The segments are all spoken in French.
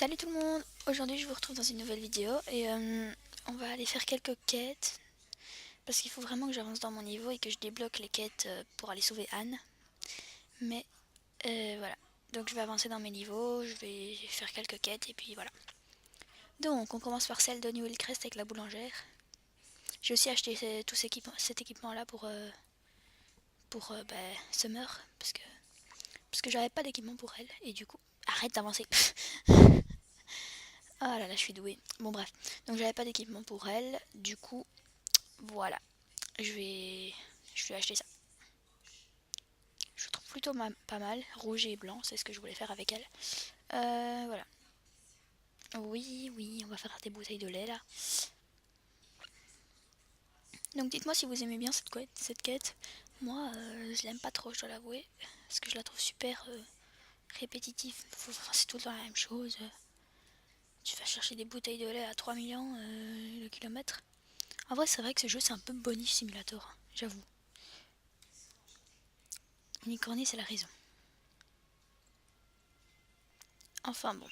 Salut tout le monde, aujourd'hui je vous retrouve dans une nouvelle vidéo et on va aller faire quelques quêtes parce qu'il faut vraiment que j'avance dans mon niveau et que je débloque les quêtes pour aller sauver Anne. Mais voilà, donc je vais avancer dans mes niveaux, je vais faire quelques quêtes et puis voilà. Donc on commence par celle de New Hillcrest avec la boulangère. J'ai aussi acheté cet équipement là pour Summer parce que j'avais pas d'équipement pour elle et du coup arrête d'avancer. Ah là là, je suis douée. Bon bref, donc j'avais pas d'équipement pour elle, du coup voilà, je vais acheter ça. Je trouve plutôt pas mal, rouge et blanc, c'est ce que je voulais faire avec elle. Voilà. Oui, on va faire des bouteilles de lait là. Donc dites-moi si vous aimez bien cette quête. Moi, je l'aime pas trop, je dois l'avouer, parce que je la trouve super répétitive. C'est tout le temps la même chose. Tu vas chercher des bouteilles de lait à 3 millions le kilomètre. En vrai, c'est vrai que ce jeu, c'est un peu Bonnie Simulator, hein, j'avoue. Unicornie, c'est la raison. Enfin bon.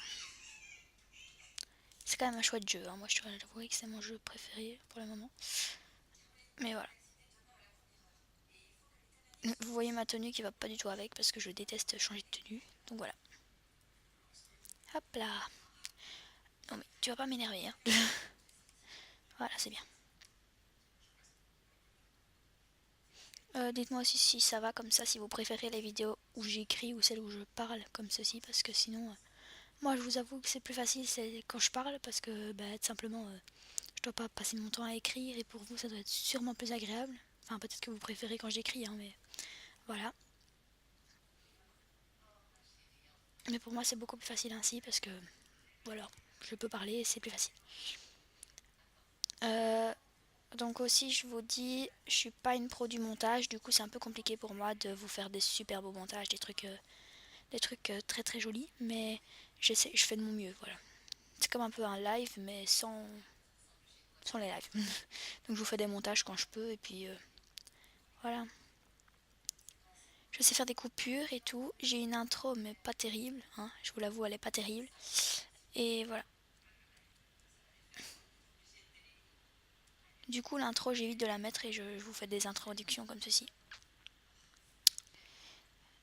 C'est quand même un chouette jeu, hein. Moi je dois avouer que c'est mon jeu préféré pour le moment. Mais voilà. Vous voyez ma tenue qui va pas du tout avec parce que je déteste changer de tenue. Donc voilà. Hop là. Non mais tu vas pas m'énerver, hein. Voilà, c'est bien. Dites-moi aussi si ça va comme ça, si vous préférez les vidéos où j'écris ou celles où je parle comme ceci, parce que sinon, moi je vous avoue que c'est plus facile c'est quand je parle, parce que tout simplement, je dois pas passer mon temps à écrire, et pour vous ça doit être sûrement plus agréable. Enfin peut-être que vous préférez quand j'écris, hein, mais voilà. Mais pour moi c'est beaucoup plus facile ainsi, parce que voilà, je peux parler et c'est plus facile. Donc aussi je vous dis, je suis pas une pro du montage, du coup c'est un peu compliqué pour moi de vous faire des super beaux montages, des trucs très très jolis, mais je fais de mon mieux, voilà. C'est comme un peu un live, mais sans les lives. Donc je vous fais des montages quand je peux, et puis voilà. Je sais faire des coupures et tout. J'ai une intro, mais pas terrible, hein. Je vous l'avoue, elle est pas terrible. Et voilà. Du coup, l'intro, j'évite de la mettre et je vous fais des introductions comme ceci.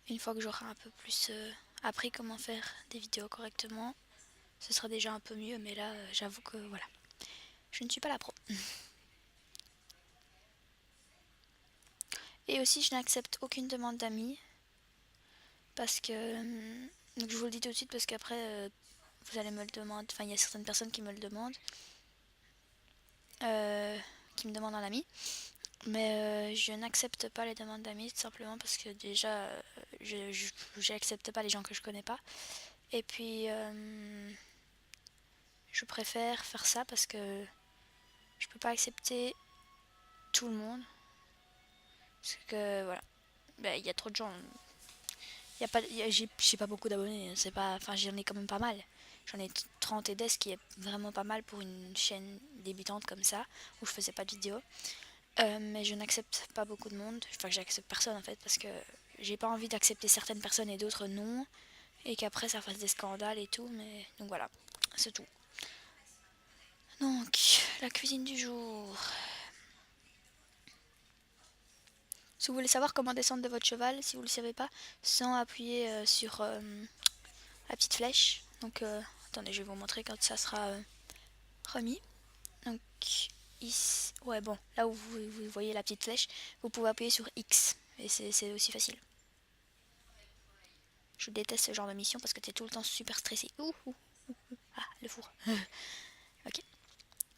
Une fois que j'aurai un peu plus appris comment faire des vidéos correctement, ce sera déjà un peu mieux, mais là, j'avoue que voilà. Je ne suis pas la pro. Et aussi, je n'accepte aucune demande d'amis. Parce que... donc je vous le dis tout de suite parce qu'après, vous allez me le demander. Enfin, il y a certaines personnes qui me le demandent. Qui me demandent un ami. Mais je n'accepte pas les demandes d'amis tout simplement parce que déjà, je n'accepte pas les gens que je connais pas. Et puis, je préfère faire ça parce que je peux pas accepter tout le monde. Parce que voilà, il y a trop de gens. Y a pas, j'ai pas beaucoup d'abonnés, c'est pas, enfin j'en ai quand même pas mal. J'en ai 30 et des, ce qui est vraiment pas mal pour une chaîne débutante comme ça, où je faisais pas de vidéos. Mais je n'accepte pas beaucoup de monde, enfin j'accepte personne en fait, parce que j'ai pas envie d'accepter certaines personnes et d'autres non, et qu'après ça fasse des scandales et tout, mais donc voilà, c'est tout. Donc, la cuisine du jour. Si vous voulez savoir comment descendre de votre cheval, si vous ne le savez pas, sans appuyer sur la petite flèche. Donc, attendez, je vais vous montrer quand ça sera remis. Donc, ici, ouais, bon, là où vous voyez la petite flèche, vous pouvez appuyer sur X. Et c'est aussi facile. Je déteste ce genre de mission parce que tu es tout le temps super stressé. Ah, le four. Ok.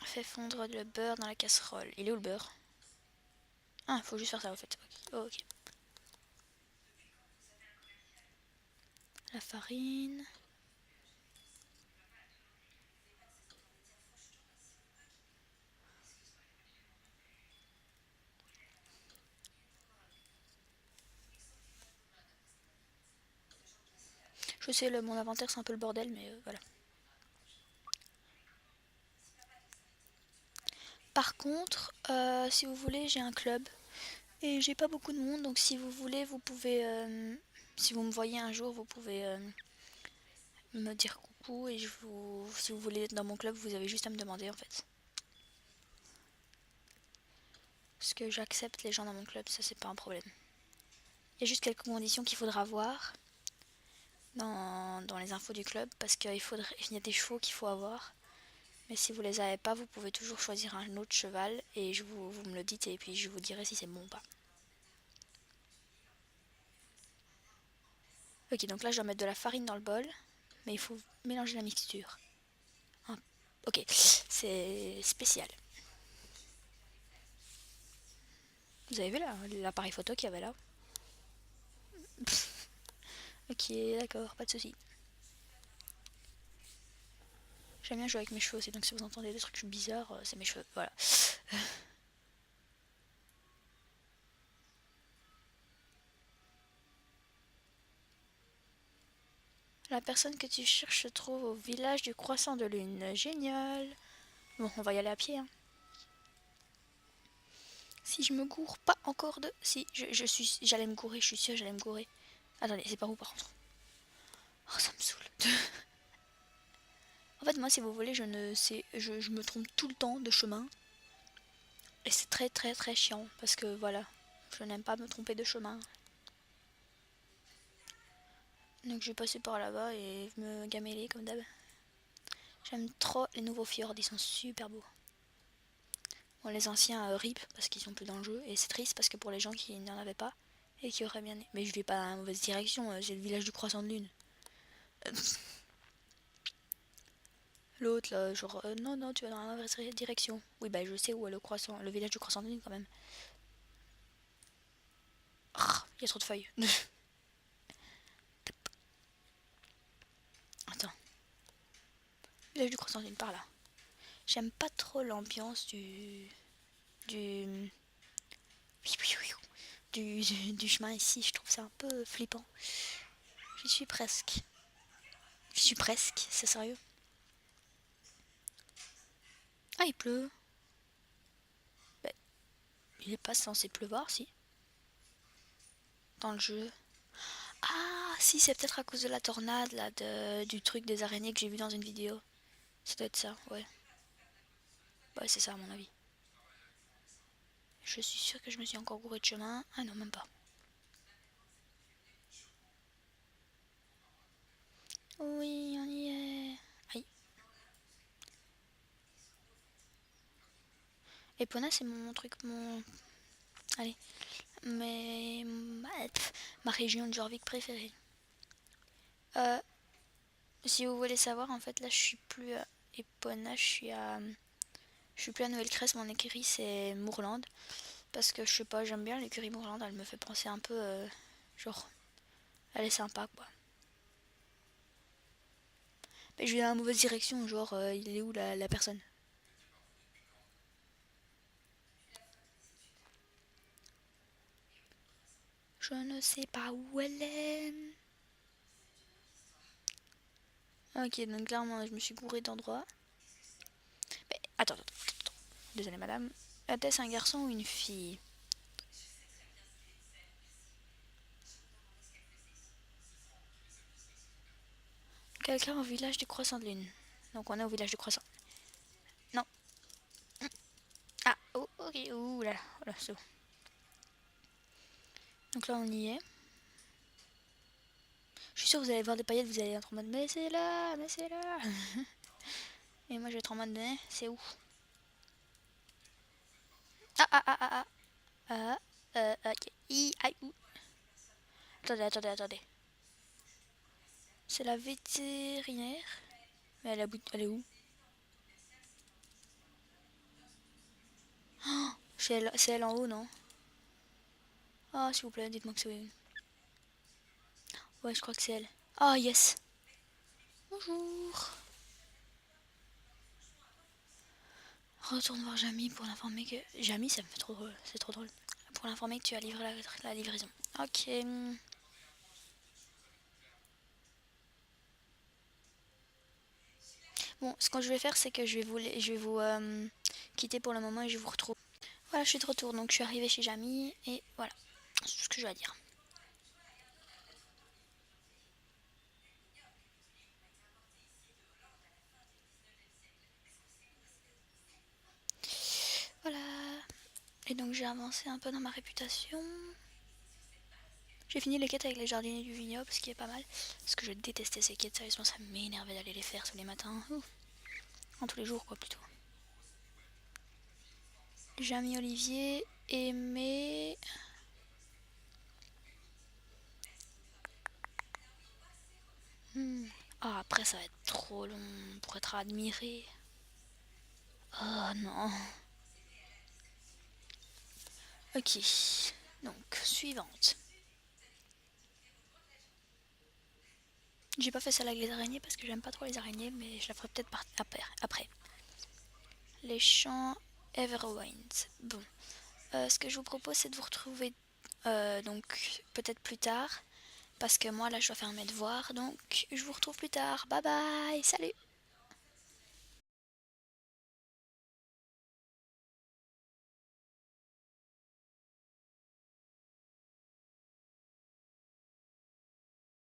Fais fondre le beurre dans la casserole. Il est où le beurre? Ah, faut juste faire ça en fait. Ok. La farine. Je sais, mon inventaire c'est un peu le bordel, mais voilà. Par contre, si vous voulez, j'ai un club et j'ai pas beaucoup de monde, donc si vous voulez, vous pouvez, si vous me voyez un jour, vous pouvez me dire coup et si vous voulez être dans mon club, vous avez juste à me demander en fait. Parce que j'accepte les gens dans mon club, ça c'est pas un problème. Il y a juste quelques conditions qu'il faudra voir dans les infos du club parce qu'il y a des chevaux qu'il faut avoir. Mais si vous les avez pas, vous pouvez toujours choisir un autre cheval et vous me le dites et puis je vous dirai si c'est bon ou pas. Ok, donc là je dois mettre de la farine dans le bol, mais il faut mélanger la mixture. Ok, c'est spécial. Vous avez vu là l'appareil photo qu'il y avait là? Ok, d'accord, pas de soucis. J'aime bien jouer avec mes cheveux aussi, donc si vous entendez des trucs bizarres, c'est mes cheveux, voilà. La personne que tu cherches se trouve au village du Croissant de Lune. Génial. Bon, on va y aller à pied, hein. Si je me gourre pas encore de... Si, j'allais me gourer, je suis sûre, j'allais me gourer. Attendez, c'est par où par contre? Oh, ça me saoule. En fait, moi, si vous voulez, je me trompe tout le temps de chemin. Et c'est très très très chiant, parce que voilà, je n'aime pas me tromper de chemin. Donc je vais passer par là-bas et me gameler comme d'hab. J'aime trop les nouveaux fjords, ils sont super beaux. Bon, les anciens rip parce qu'ils sont plus dans le jeu et c'est triste parce que pour les gens qui n'en avaient pas et qui auraient bien aimé. Mais je vais pas dans la mauvaise direction, c'est le village du Croissant de Lune. L'autre là, genre non non tu vas dans la mauvaise direction. Oui bah je sais où est le village du Croissant de Lune quand même. Il y a trop de feuilles. Attends. Village du Croissant de Lune par là. J'aime pas trop l'ambiance du du chemin ici, je trouve ça un peu flippant. J'y suis presque. Je suis presque, c'est sérieux. Ah, il pleut. Bah, il est pas censé pleuvoir, si. Dans le jeu. Ah, si, c'est peut-être à cause de la tornade, là, du truc des araignées que j'ai vu dans une vidéo. Ça doit être ça, ouais. Ouais, c'est ça, à mon avis. Je suis sûre que je me suis encore gouré de chemin. Ah non, même pas. Oui, on y est. Aïe. Epona, c'est mon truc, mon... Allez. Mais... Ma région de Jorvik préférée. Euh, Si vous voulez savoir, en fait, là, je suis plus à Epona, je suis plus à Nouvelle-Crèce, mon écurie, c'est Moorland. Parce que, je sais pas, j'aime bien l'écurie Moorland, elle me fait penser un peu, genre, elle est sympa, quoi. Mais je vais dans la mauvaise direction, genre, il est où la personne? Je ne sais pas où elle est. Ok, donc clairement, je me suis gourée d'endroit. Mais, attends. Désolée, madame. Était-ce un garçon ou une fille? Quelqu'un au village du Croissant de Lune. Donc, on est au village du Croissant. Non. Ah, oh, ok, ouh là là, oh là, c'est bon. Donc là, on y est. Je suis sûre que vous allez voir des paillettes, vous allez être en mode mais c'est là, mais c'est là. Et moi, je vais être en mode mais c'est où? Ah. Ok. Aïe, ouh. Attendez. C'est la vétérinaire. Mais elle est où? Oh, c'est elle en haut, non? Ah, s'il vous plaît, dites-moi que c'est elle. Ouais, je crois que c'est elle. Ah, yes. Bonjour. Retourne voir Jamie pour l'informer que... Jamie, ça me fait trop drôle. C'est trop drôle. Pour l'informer que tu as livré la livraison. Ok. Bon, ce que je vais faire, c'est que je vais vous quitter pour le moment et je vous retrouve. Voilà, je suis de retour. Donc, je suis arrivée chez Jamie et voilà. C'est tout ce que je dois dire. Et donc j'ai avancé un peu dans ma réputation. J'ai fini les quêtes avec les jardiniers du vignoble, ce qui est pas mal. Parce que je détestais ces quêtes, sérieusement ça m'énervait d'aller les faire tous les matins. En tous les jours quoi plutôt. J'ai mis Olivier, Aimé... Ah, après ça va être trop long pour être admiré. Oh non. Ok, donc suivante. J'ai pas fait celle avec les araignées parce que j'aime pas trop les araignées, mais je la ferai peut-être après. Les champs Everwind. Bon, ce que je vous propose c'est de vous retrouver donc peut-être plus tard parce que moi là je dois faire mes devoirs, donc je vous retrouve plus tard. Bye bye, salut.